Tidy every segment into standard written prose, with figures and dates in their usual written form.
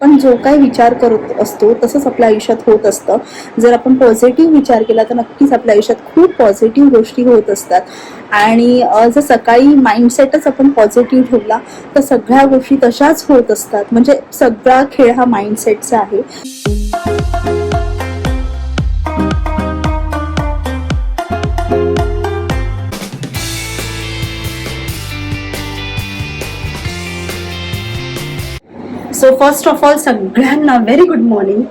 पण जो काही विचार करत असतो तसंच आपल्या आयुष्यात होत असतं. जर आपण पॉझिटिव्ह विचार केला तर नक्कीच आपल्या आयुष्यात खूप पॉझिटिव्ह गोष्टी होत असतात. आणि जर सकाळी माइंडसेटच आपण पॉझिटिव्ह ठेवला तर सगळ्या गोष्टी तशाच होत असतात. म्हणजे सगळा खेळ हा माइंडसेटचा आहे. सो फर्स्ट ऑफ ऑल सगळ्यांना व्हेरी गुड मॉर्निंग.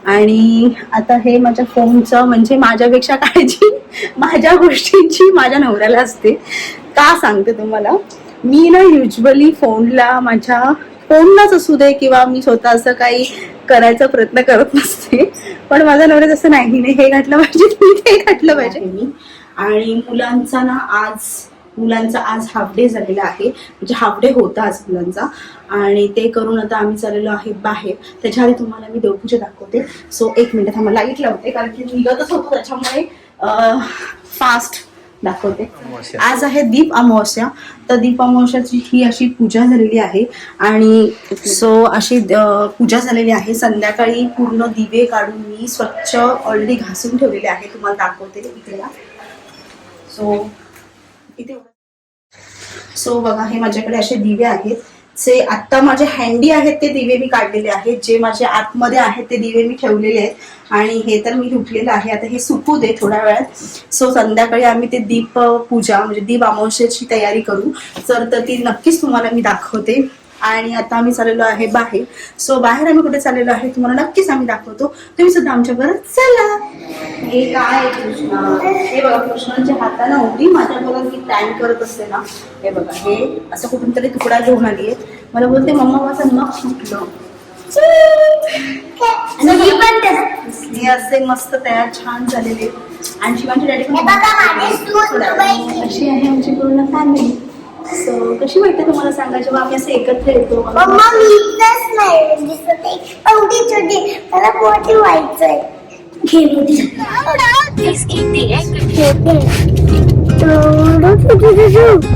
आणि आता हे माझ्या फोनचं म्हणजे माझ्यापेक्षा काळजी माझ्या गोष्टींची माझ्या नवऱ्याला असते. का सांगते तुम्हाला, मी ना युजली माझ्या फोनलाच असू दे किंवा मी स्वतः असं काही करायचा प्रयत्न करत नसते. पण माझा नवरा तसं नाही, हे घातलं पाहिजे मी ते घातलं पाहिजे मी. आणि मुलांचा आज हाफ डे झालेला आहे, म्हणजे हाफ डे होता आज मुलांचा. आणि ते करून आता आम्ही चाललेलो आहे बाहेर. त्याच्या आधी तुम्हाला मी देवपूजा दाखवते. सो एक मिनिट थांबा, लाईट लावते कारण की निघतच होतो त्याच्यामुळे फास्ट दाखवते. आज आहे दीप अमावस्या. तर दीप अमावस्याची ही अशी पूजा झालेली आहे. आणि सो अशी पूजा झालेली आहे. संध्याकाळी पूर्ण दिवे काढून मी स्वच्छ ऑलरेडी घासून ठेवलेले आहे. तुम्हाला दाखवते इकडे. सो बघा, हे माझ्याकडे असे दिवे आहेत. जे आता माझे हँडी आहेत ते दिवे मी काढलेले आहेत. जे माझे आतमध्ये आहेत ते दिवे मी ठेवलेले आहेत. आणि हे तर मी धुतलेलं आहे. आता हे सुकू दे थोड्या वेळात. सो संध्याकाळी आम्ही ते दीप पूजा म्हणजे दीप अमावस्येची तयारी करू. तर ती नक्कीच तुम्हाला मी दाखवते. आणि आता आम्ही चाललेलो आहे बाहेर. सो बाहेर आम्ही कुठे चाललेलो आहे तुम्हाला नक्कीच आम्ही दाखवतो. तुम्ही सुद्धा आमच्या बरोबर चला. हे काय कृष्ण, हे बघा कृष्णाच्या हाताने उडी माझ्या बरोबर मी प्लॅन करत असते ना. हे बघा, हे असं कुठून तरी तुकडा घेऊन आली आहे. मला बोलते मम्मा माझं नख सुटलं. हे असे मस्त तयार छान झालेले. आणि शिवांची डॅडी अशी आहे आमची पूर्ण फॅमिली. सो कशी वाटते तुम्हाला सांगा जेव्हा आम्ही असं एकत्र येतो.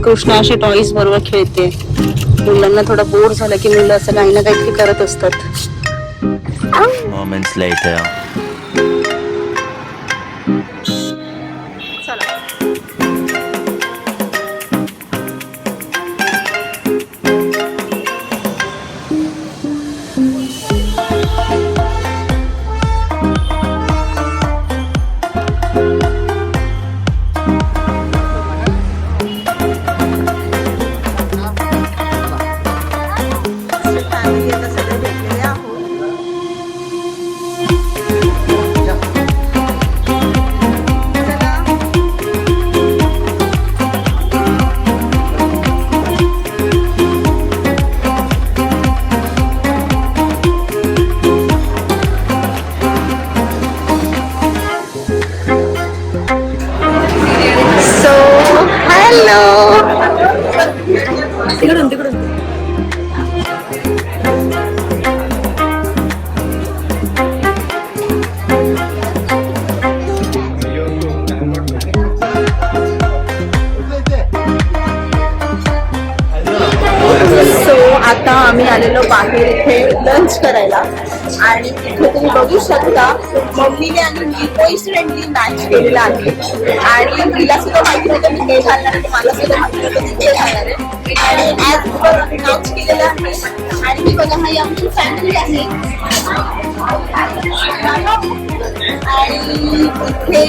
कृष्णा असे टॉईज बरोबर खेळते. मुलांना थोडं बोर झालं की मुलं असं काही ना काहीतरी करत असतात. Moments later. तिकडून सो आता आम्ही आलेलो बाहेर इथे लंच करायला. आणि इथे तुम्ही बघू शकता मम्मीने आणि मी कोइन्सिडेंटली मॅच केलेला आहे. आणि तिला सुद्धा माहिती होतं मी ते घालणार आहे, मला सुद्धा माहिती होतं मी ते घालणार आहे. आणि ॲज पर मॅच केलेला आहे. आणि ही बघा, ही आमची फॅमिली आहे. आणि इथे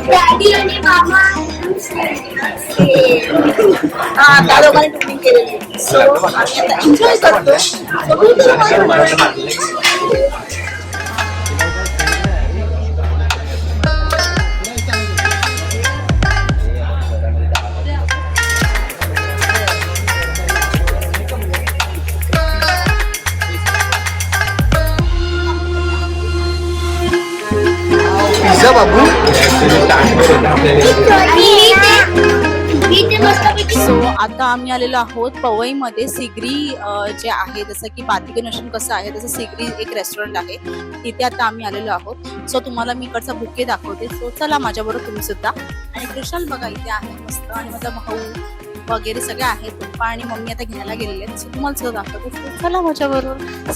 डॅडी आणि मामा त्या दोघांनी ट्रेनिंग केलेली. सो आम्ही आता एन्जॉय करतो. बाबू सो आता आम्ही आलेलो आहोत पवईमध्ये. सिगरी जे आहे, जसं की बातिके नशन कसं आहे तसं सिगरी एक रेस्टॉरंट आहे, तिथे आता आम्ही आलेलो आहोत. सो तुम्हाला मी इकडचा बुके दाखवते. सो चला माझ्याबरोबर तुम्ही सुद्धा. आणि कृष्ण बघा इथे आहे मस्त. आणि माझा भाऊ वगैरे सगळे आहेत. पप्पा आणि मम्मी आता घ्यायला गेलेले आहेत. सो तुम्हाला सगळं दाखवते. चला माझ्या बरोबर.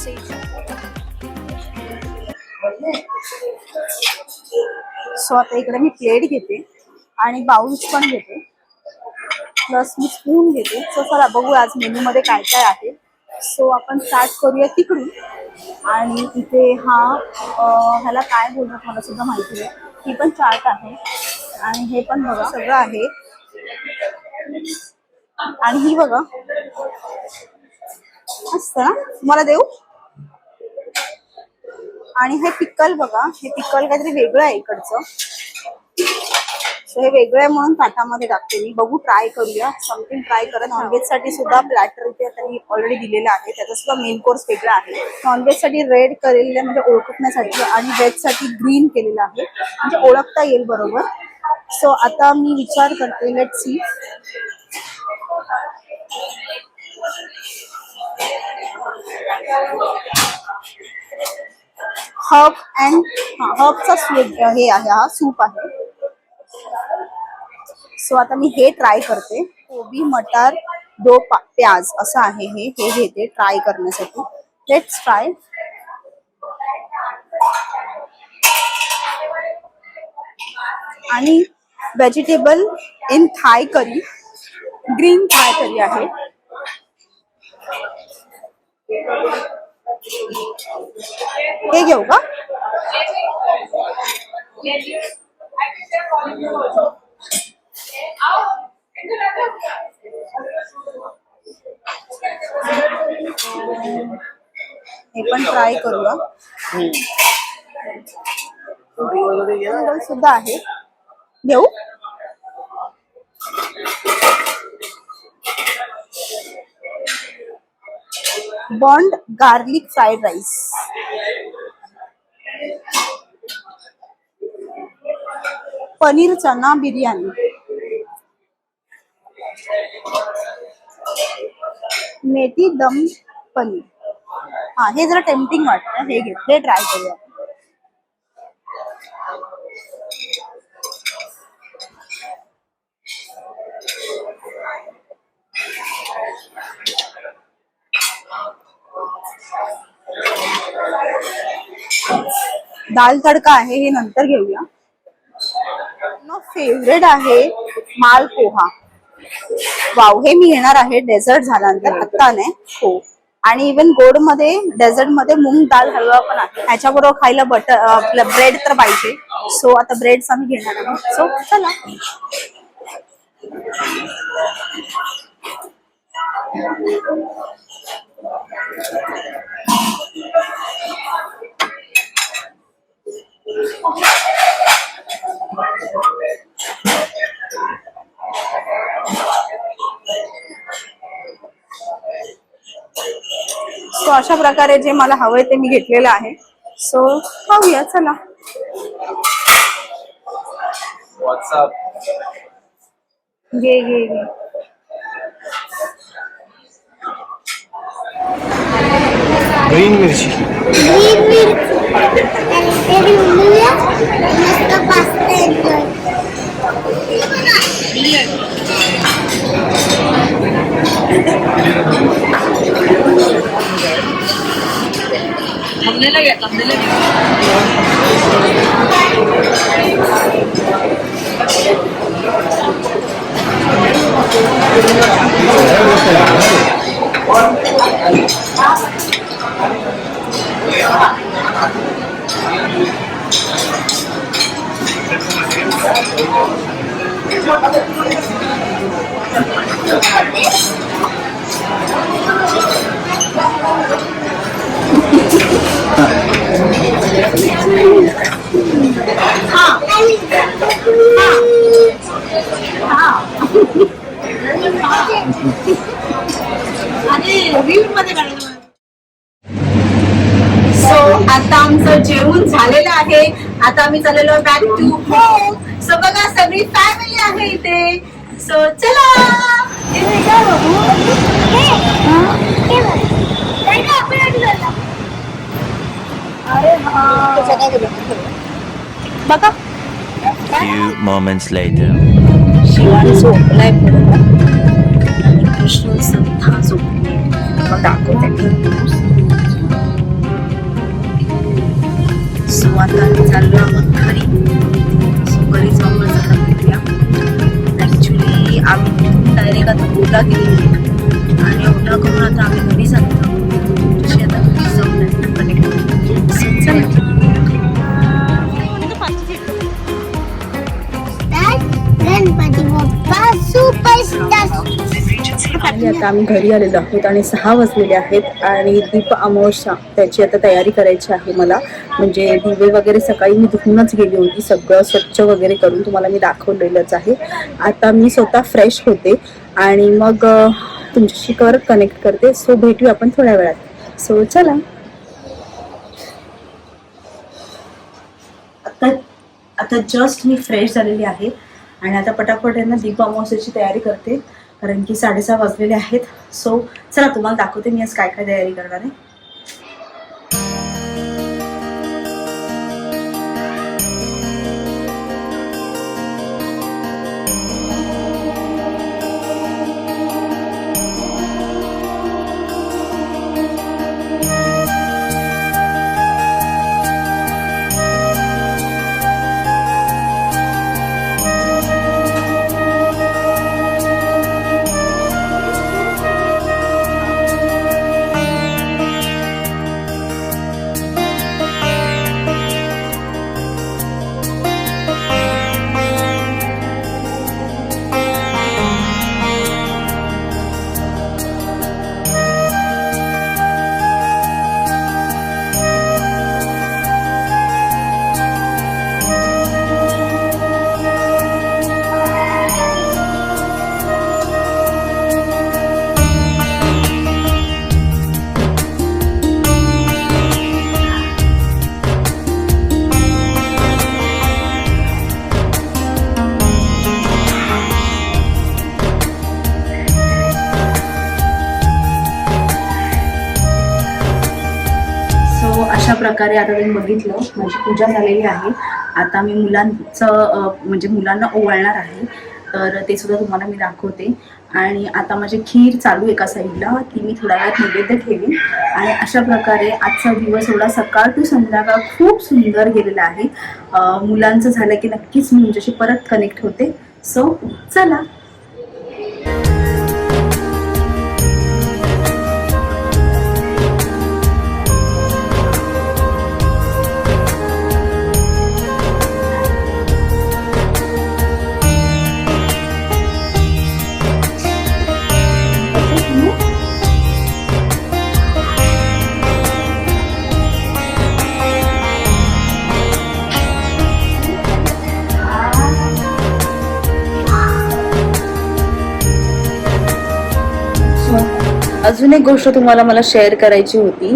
सो आता इकडे मी प्लेट घेते आणि बाउल्स पण घेते, प्लस मी स्पून घेते. सो चला बघू आज मेनू मध्ये काय काय आहे. सो आपण स्टार्ट करूया तिकडून. आणि इथे ह्याला काय बोलतात मला सुद्धा माहिती आहे. ही पण चाट आहे आणि हे पण बघा सगळं आहे. आणि ही बघा मस्त ना, मला देऊ. आणि हे पिकल बघा, हे पिकल काहीतरी वेगळं आहे इकडचं. सो हे वेगळं आहे म्हणून ताटामध्ये टाकते मी. बघू, ट्राय करूया, समथिंग ट्राय करा. नॉनव्हेज साठी सुद्धा प्लॅटर इथे त्यांनी ऑलरेडी दिलेलं आहे. त्याचा सुद्धा मेन कोर्स वेगळा आहे. नॉनव्हेज साठी रेड केलेलं म्हणजे ओळखण्यासाठी आणि व्हेज साठी ग्रीन केलेलं आहे म्हणजे ओळखता येईल बरोबर. सो आता मी विचार करते, लेट सी. हर्बचा हे आहे, हा सूप आहे. सो आता मी हे ट्राय करते. कोबी मटार दो प्याज असं आहे हे घेते ट्राय करण्यासाठी. Let's try. आणि vegetable in Thai curry, green Thai curry आहे. हे घेऊ का? हे पण ट्राय करूया. सुद्धा आहे, घेऊ. Burnt garlic fried rice, paneer chana biryani, methi dum paneer. हा, हे जरा टेम्पटिंग वाटतं. हे घे, हे ट्राय करूया. दाल तडका आहे, हे नंतर घेऊया. फेवरेट आहे माल पोहा. वाव, हे मी घेणार आहे डेझर्ट झाल्यानंतर, आत्ता नाही. हो. आणि इव्हन गोड मध्ये डेझर्ट मध्ये मूंग दाल हलवा पण आहे. ह्याच्याबरोबर खायला बटर ब्रेड तर पाहिजे. सो आता ब्रेड्स आम्ही घेणार आहोत. सो चला. सो अशा प्रकारे जे मला हवंय ते मी घेतलेलं आहे. सो खाऊया, चला. व्हॉट्सअप घे घे घे. ग्रीन मिरची. सो आता आमचं जेवण झालेलं आहे. आता आम्ही चाललेलो बॅक टू होम. सो बघा सगळी फॅमिली आहे इथे. सो चला. बघा. Few moments later. शिवानी झोपलाय. मग दाखवते. सो आता आम्ही चाललो आहोत घरी. सो घरी जाऊन जरा भेटूया. ॲक्च्युली आम्ही डायरेक्ट आता ओला गेली आणि ओला करून आता आम्ही घरी जातो. तशी आता घरी जाऊन डायरेक्ट कनेक्ट. सो चला. गणपती बाप्पा सुपरस्टार. आणि आता आम्ही घरी आलेलो आहोत आणि 6 वाजलेले आहेत आणि दीप अमावस्या त्याची आता तयारी करायची आहे मला. म्हणजे दिवे वगैरे सकाळी मी धुवूनच गेली होती, सगळं स्वच्छ वगैरे करून तुम्हाला मी दाखवलेलंच आहे. आता मी स्वतः फ्रेश होते आणि मग तुमच्याशी परत कनेक्ट करते. सो भेटूया आपण थोड्या वेळात. सो चला. आता जस्ट मी फ्रेश झालेली आहे आणि आता पटापट यांना दीप अमावस्येची तयारी करते कारण की 6:30 वाजलेले आहेत. सो चला तुम्हाला दाखवते मी आज काय काय तयारी करणार आहे. अशा प्रकारे आता तुम्ही बघितलं माझी पूजा झालेली आहे. आता मी मुलांना ओवाळणार आहे तर ते सुद्धा तुम्हाला मी दाखवते. आणि आता माझी खीर चालू एका साईडला, ती मी थोड्या वेळात नैवेद्य ठेवीन. आणि अशा प्रकारे आजचा दिवस एवढा सकाळ टू संध्याकाळ खूप सुंदर गेलेला आहे. मुलांचं झालं की नक्कीच मी तुमच्याशी परत कनेक्ट होते. सो चला. अजून एक गोष्ट तुम्हाला मला शेअर करायची होती.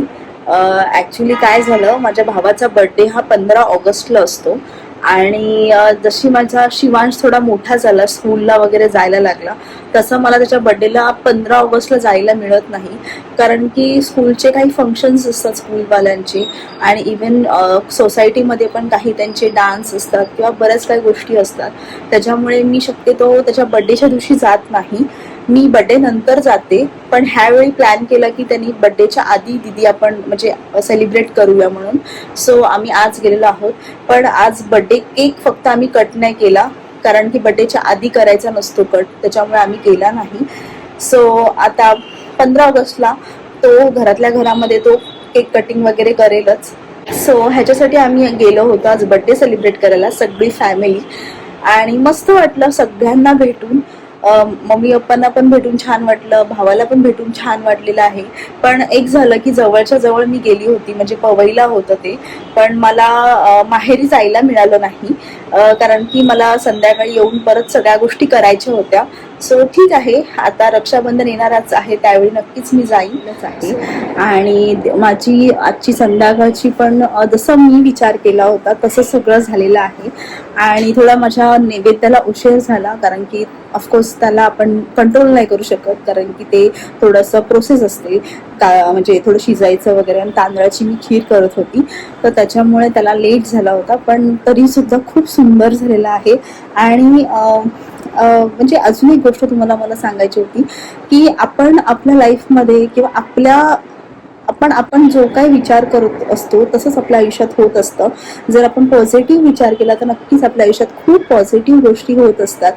ॲक्च्युली काय झालं, माझ्या भावाचा बर्थडे हा 15 ऑगस्टला असतो आणि जशी माझा शिवांश थोडा मोठा झाला, स्कूलला वगैरे जायला लागला, तसं मला त्याच्या बर्थडेला 15 ऑगस्टला जायला मिळत नाही. कारण की स्कूलचे काही फंक्शन्स असतात स्कूलवाल्यांचे आणि इवन सोसायटीमध्ये पण काही त्यांचे डान्स असतात किंवा बऱ्याच काही गोष्टी असतात. त्याच्यामुळे मी शक्यतो त्याच्या बर्थडेच्या दिवशी जात नाही. मी बर्थडे नंतर जाते. पण ह्यावेळी प्लॅन केला की त्यांनी बर्थडेच्या आधी दीदी आपण म्हणजे सेलिब्रेट करूया म्हणून. सो आम्ही आज गेलेलो आहोत. पण आज बर्थडे केक फक्त आम्ही कट नाही केला कारण की बर्थडेच्या आधी करायचा नसतो कट, त्याच्यामुळे आम्ही केला नाही. सो आता 15 ऑगस्टला तो घरातल्या घरामध्ये तो केक कटिंग वगैरे करेलच. सो ह्याच्यासाठी आम्ही गेलो होतो आज बर्थडे सेलिब्रेट करायला सगळी फॅमिली. आणि मस्त वाटलं सगळ्यांना भेटून. मम्मी पप्पांना पण भेटून छान वाटलं, भावाला पण भेटून छान वाटलेलं आहे. पण एक झालं की जवळच्या जवळ मी गेली होती, म्हणजे पवईला होतं ते, पण मला माहेरी जायला मिळालं नाही कारण की मला संध्याकाळी येऊन परत सगळ्या गोष्टी करायच्या होत्या. सो ठीक आहे, आता रक्षाबंधन येणारच आहे, त्यावेळी नक्कीच मी जाईनच आहे. आणि माझी आजची संध्याकाळची पण जसं मी विचार केला होता तसं सगळं झालेलं आहे. आणि थोडा माझ्या नैवेद्याला उशीर झाला कारण की ऑफकोर्स त्याला आपण कंट्रोल नाही करू शकत कारण की ते थोडंसं प्रोसेस असते, म्हणजे थोडं शिजायचं वगैरे. आणि तांदळाची मी खीर करत होती तर त्याच्यामुळे त्याला लेट झाला होता, पण तरी सुद्धा खूप सुंदर झालेला आहे. आणि म्हणजे अजून एक गोष्ट तुम्हाला मला सांगायची होती की आपण आपल्या लाईफमध्ये किंवा आपण जो काही विचार करत असतो तसंच आपल्या आयुष्यात होत असतं. जर आपण पॉझिटिव्ह विचार केला तर नक्कीच आपल्या आयुष्यात खूप पॉझिटिव्ह गोष्टी होत असतात.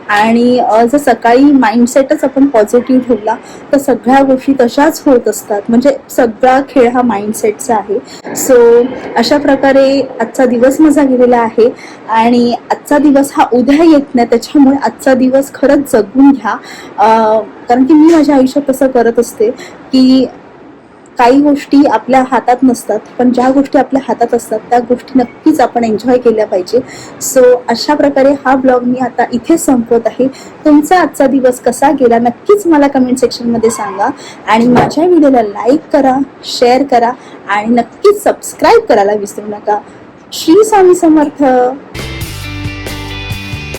आणि जर सकाळी माइंडसेटच आपण पॉझिटिव्ह ठेवला तर सगळ्या गोष्टी तशाच होत असतात. म्हणजे सगळा खेळ हा माइंडसेटचा आहे. सो अशा प्रकारे आजचा दिवस माझा गेलेला आहे आणि आजचा दिवस हा उद्या येत नाही, त्याच्यामुळे आजचा दिवस खरंच जगून घ्या. कारण की मी माझ्या आयुष्यात तसं करत असते की काही गोष्टी आपल्या हातात नसतात, पण ज्या गोष्टी आपल्या हातात असतात त्या गोष्टी नक्कीच आपण एन्जॉय केल्या पाहिजे. सो अशा प्रकारे हा ब्लॉग मी आता इथे संपवत आहे. तुमचा आजचा दिवस कसा गेला नक्कीच मला कमेंट सेक्शनमध्ये सांगा आणि माझ्या व्हिडिओला लाईक करा, शेअर करा आणि नक्कीच सबस्क्राईब करायला विसरू नका. श्री स्वामी समर्थ.